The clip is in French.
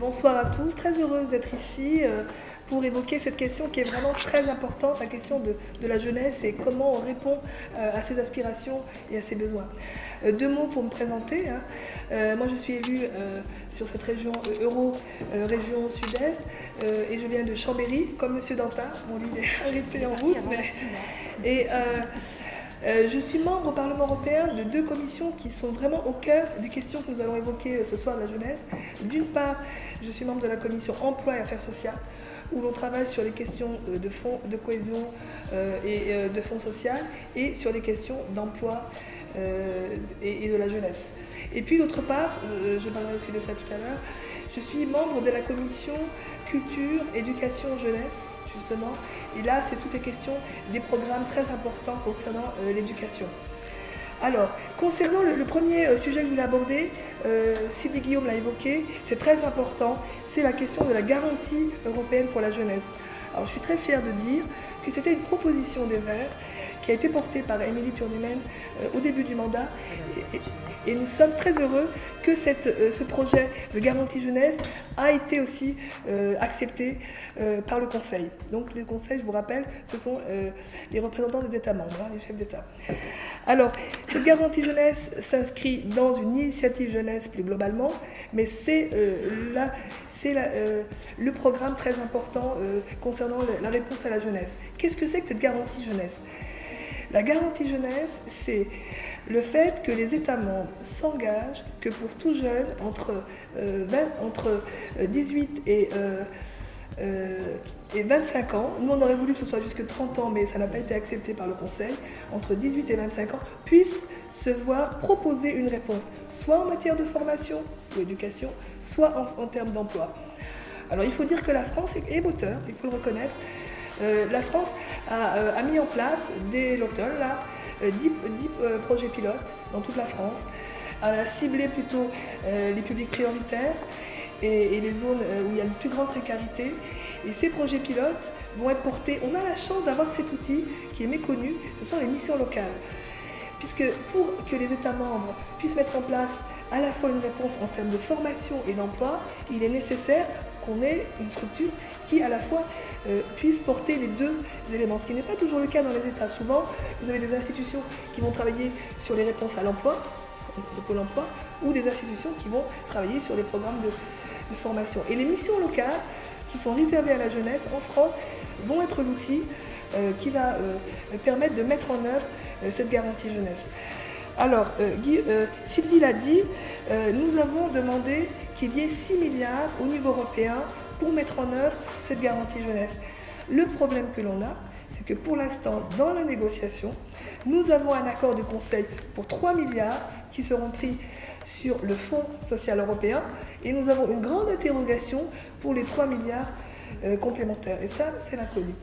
Bonsoir à tous, très heureuse d'être ici pour évoquer cette question qui est vraiment très importante, la question de la jeunesse et comment on répond à ses aspirations et à ses besoins. Deux mots pour me présenter. Moi je suis élue sur cette région région sud-est et je viens de Chambéry, comme Monsieur Dantin. Bon, lui il est arrêté en route. Je suis membre au Parlement européen de deux commissions qui sont vraiment au cœur des questions que nous allons évoquer ce soir de la jeunesse. D'une part, je suis membre de la commission emploi et affaires sociales, où l'on travaille sur les questions de fonds de cohésion et de fonds sociaux et sur les questions d'emploi et de la jeunesse. Et puis d'autre part, je parlerai aussi de ça tout à l'heure, je suis membre de la commission culture, éducation, jeunesse, justement. Et là, c'est toutes les questions des programmes très importants concernant l'éducation. Alors, concernant le premier sujet que vous voulez aborder, Sylvie Guillaume l'a évoqué, c'est très important, c'est la question de la garantie européenne pour la jeunesse. Alors, je suis très fière de dire que c'était une proposition des Verts qui a été portée par Émilie Turnumen au début du mandat. Et nous sommes très heureux que ce projet de garantie jeunesse a été aussi accepté par le Conseil. Donc le Conseil, je vous rappelle, ce sont les représentants des États membres, les chefs d'État. Alors, cette garantie jeunesse s'inscrit dans une initiative jeunesse plus globalement, mais c'est le programme très important concernant la réponse à la jeunesse. Qu'est-ce que c'est que cette garantie jeunesse ? La garantie jeunesse, c'est le fait que les États membres s'engagent que pour tout jeune entre 18 et 25 ans, nous on aurait voulu que ce soit jusque 30 ans, mais ça n'a pas été accepté par le Conseil, entre 18 et 25 ans, puissent se voir proposer une réponse, soit en matière de formation ou éducation, soit en termes d'emploi. Alors il faut dire que la France est moteur, il faut le reconnaître. La France a mis en place dès l'automne 10 projets pilotes dans toute la France. Elle a ciblé plutôt les publics prioritaires et les zones où il y a une plus grande précarité. Et ces projets pilotes vont être portés. On a la chance d'avoir cet outil qui est méconnu, ce sont les missions locales. Puisque pour que les États membres puissent mettre en place à la fois une réponse en termes de formation et d'emploi, il est nécessaire qu'on ait une structure qui à la fois puisse porter les deux éléments, ce qui n'est pas toujours le cas dans les États. Souvent, vous avez des institutions qui vont travailler sur les réponses à l'emploi, le Pôle emploi, ou des institutions qui vont travailler sur les programmes de formation. Et les missions locales, qui sont réservées à la jeunesse en France, vont être l'outil qui va permettre de mettre en œuvre cette garantie jeunesse. Alors, Sylvie l'a dit, nous avons demandé qu'il y ait 6 milliards au niveau européen pour mettre en œuvre cette garantie jeunesse. Le problème que l'on a, c'est que pour l'instant, dans la négociation, nous avons un accord du Conseil pour 3 milliards qui seront pris sur le Fonds social européen et nous avons une grande interrogation pour les 3 milliards complémentaires. Et ça, c'est l'inconnu.